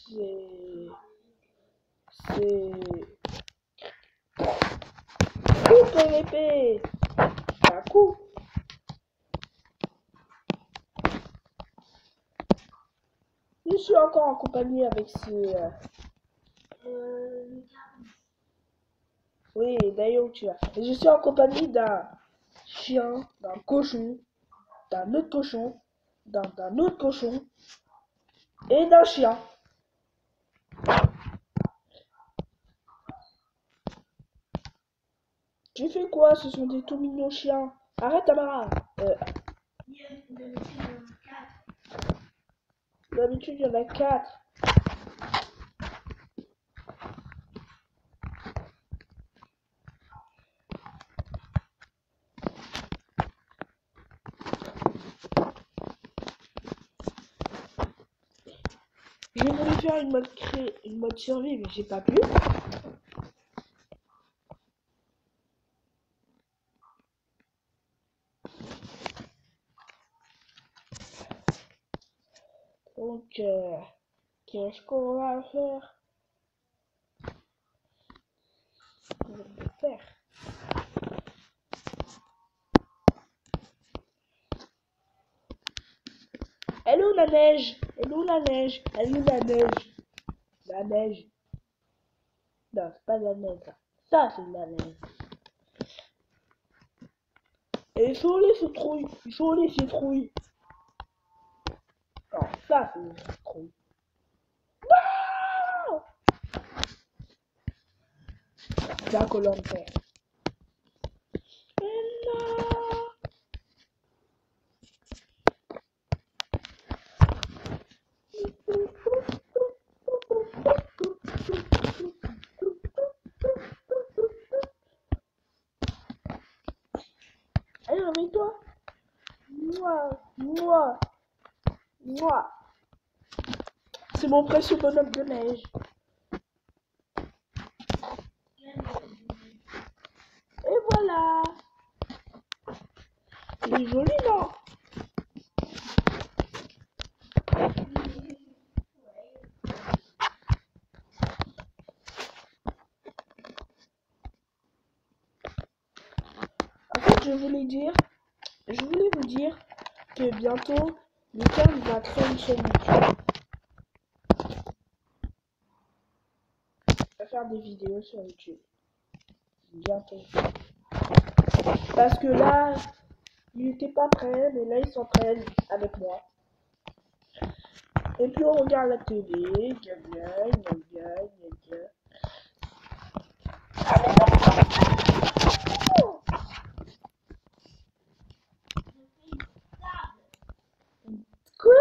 C'est... Coupe PVP. Un coup. Je suis encore en compagnie avec ce... Oui, d'ailleurs tu as. Et je suis en compagnie d'un chien, d'un cochon, d'un autre cochon, d'un autre cochon et d'un chien. Tu fais quoi? Ce sont des tout mignons chiens. Arrête Tamara. D'habitude il y en a 4. J'ai voulu faire une mode survie, mais j'ai pas pu. Donc, qu'est-ce qu'on va faire? Elle est où la neige? Elle est où la neige? Elle est où la neige? La neige. Non, c'est pas de la neige. Ça, c'est de la neige. Et il faut les citrouilles. Il faut les citrouilles. Non, ça, c'est les citrouilles. Non! La colonne verte. Allez, réveille-toi. Moi. C'est mon précieux bonhomme de neige. Et voilà. Il est joli, non? En fait, je voulais vous dire que bientôt, Lucas va créer une chaîne YouTube. Il va faire des vidéos sur YouTube. Bientôt. Parce que là, il était pas prêt, mais là, il s'entraîne avec moi. Et puis, on regarde la télé. Quoi?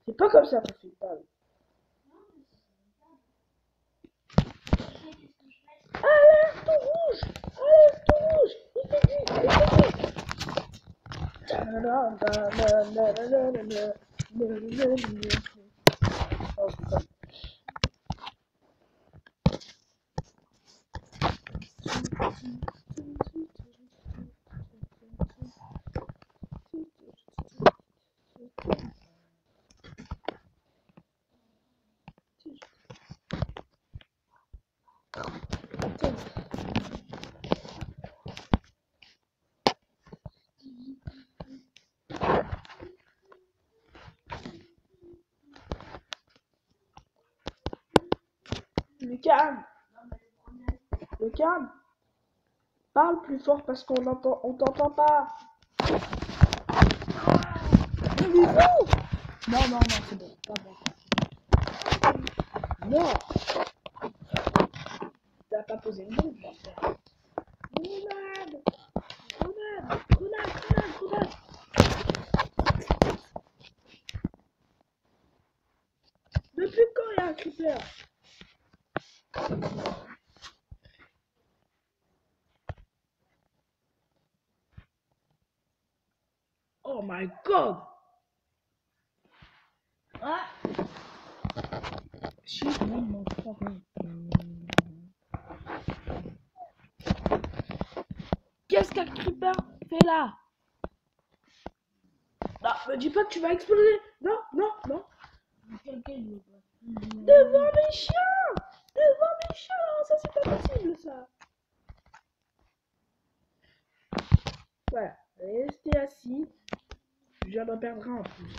C'est pas comme ça qu'on fait pas. Alerte rouge! Alerte rouge! Il fait nuit! Oh putain. Le calme. Parle plus fort parce on t'entend pas. Non, c'est bon. Pas bon. Non. T'as pas posé le nom, Grenade. Depuis quand il y a un creeper? Oh my god! Ah! Qu'est-ce qu'un creeper fait là? Non, me dis pas que tu vas exploser. Non, non, non. Devant Devant mes chiens. Devant mes chiens. Ça, c'est pas possible, ça. Voilà. Restez assis. Je viens d'en perdre un en plus.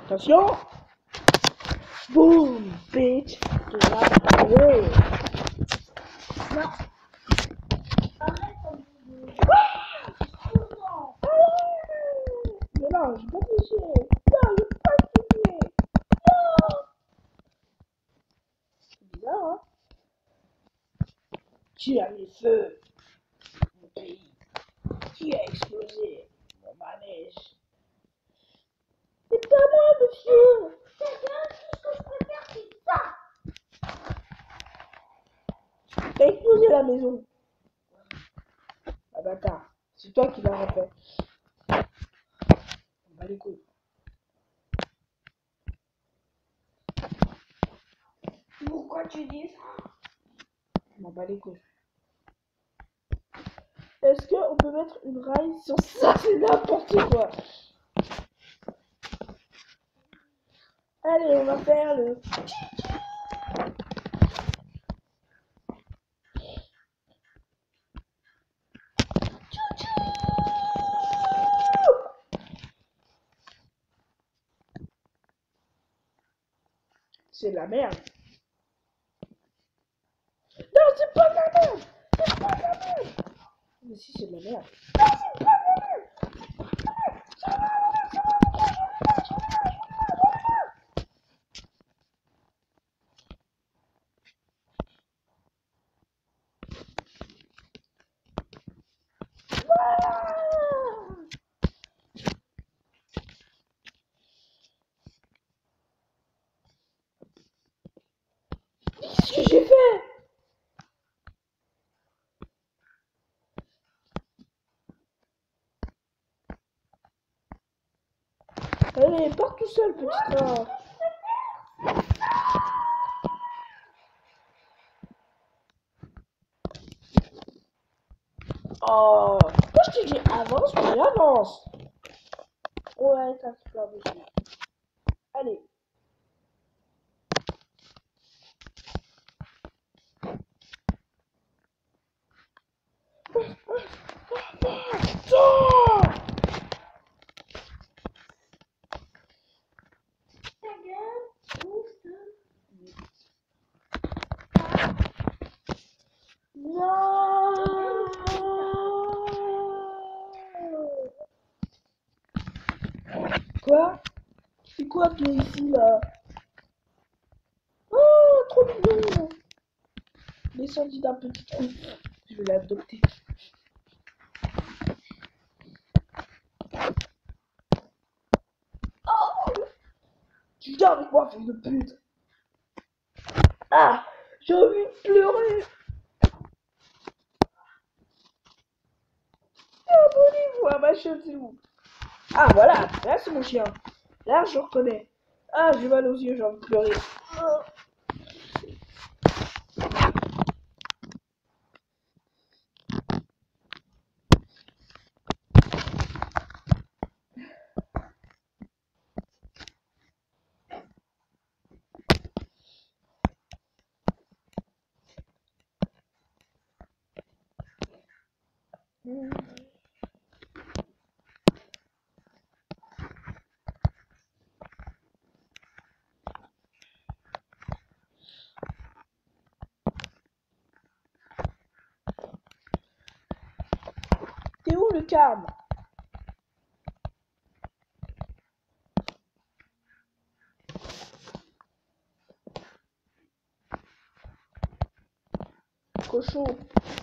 Attention. Boom, bitch. De la brûle. Non. Arrête ton boulot. Mais non, je vais pas tricher. Non, je vais pas tricher. Non. C'est bizarre, hein. Qui a mis feu mon pays? Qui a explosé mon manège? C'est pas moi, monsieur. C'est bien, tout ce que je préfère, c'est ça. T'as explosé la maison. Ah bâtard, c'est toi qui l'as refait. On va les couilles. Pourquoi tu dis ça? On bat les couilles. Est-ce qu'on peut mettre une raille sur ça? C'est n'importe quoi. Allez, on va faire le... C'est de la merde. Non, c'est pas de la merde. C'est pas de la merde. Mais si, c'est de la merde. Non, c'est pas de la merde. Qu'est-ce que j'ai fait? Allez, pars tout seul, petit train. Oh, moi je t'ai dit avance, puis avance. Ouais, ça se pleure dessus. Allez. Ta gueule, ouf. Non. Quoi? C'est quoi toi ici là? Oh, trop mignon. Descendu d'un petit trou. Je vais l'adopter. Oh, tu viens avec moi, fils de pute. Ah, j'ai envie de pleurer. Abonnez-vous à ma chaîne, s'il vous plaît. Ah, voilà, là c'est mon chien. Là, je reconnais. Ah, j'ai mal aux yeux, j'ai envie de pleurer. Oh. T'es où le calme? Cochon.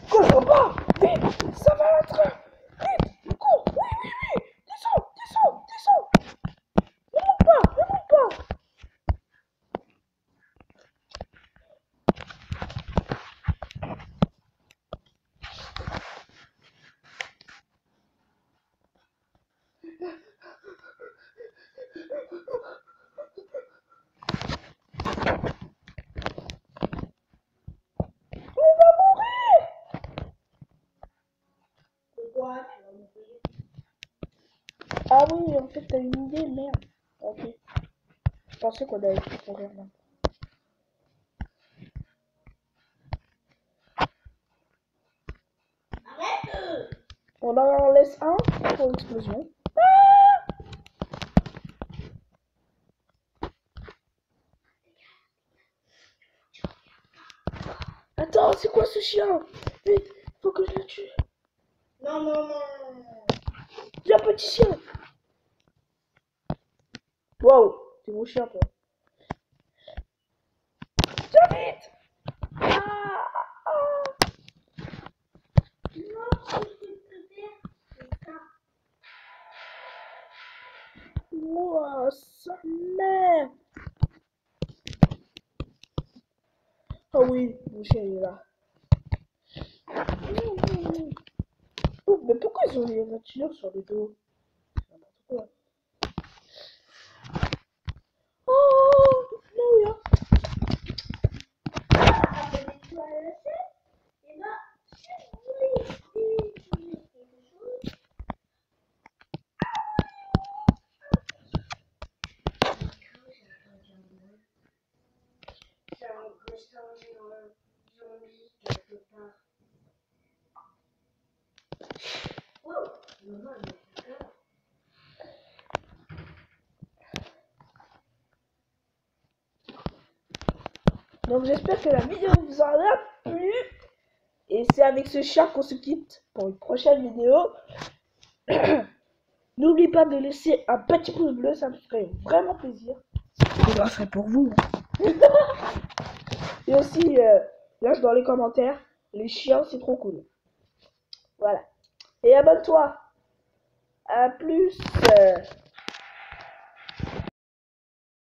Cochon pas. Vite, ça va être... Vite, cours. Oui, oui, oui. Descends, descends, descends. Ne monte pas, ne monte pas. On va Ah oui, en fait, t'as une idée, merde. Ok. Je pensais qu'on allait courir là. Arrête. On en laisse un pour l'explosion. Attends, c'est quoi ce chien? Vite, faut que je le tue. Non, non, non. Viens, petit chien. Waouh, c'est mon chien, toi. Viens vite. Ah, ah. Non, ce que je préfère, c'est ça. Ouah, sa mère. Ah oui, mon chien il est là. Oh, mais pourquoi ils ont les voitures sur le dos? C'est n'importe quoi. Oh, là, là. Après des toits à la chaise, et là, si vous voulez utiliser quelque chose, c'est un restaurant dans le zombie quelque part. Wow, maman, elle est d'accord. Donc j'espère que la vidéo vous en a plu. Et c'est avec ce chien qu'on se quitte pour une prochaine vidéo. N'oubliez pas de laisser un petit pouce bleu, ça me ferait vraiment plaisir. Et ça serait pour vous. Et aussi, lâche dans les commentaires, les chiens c'est trop cool. Voilà. Et abonne-toi. À plus.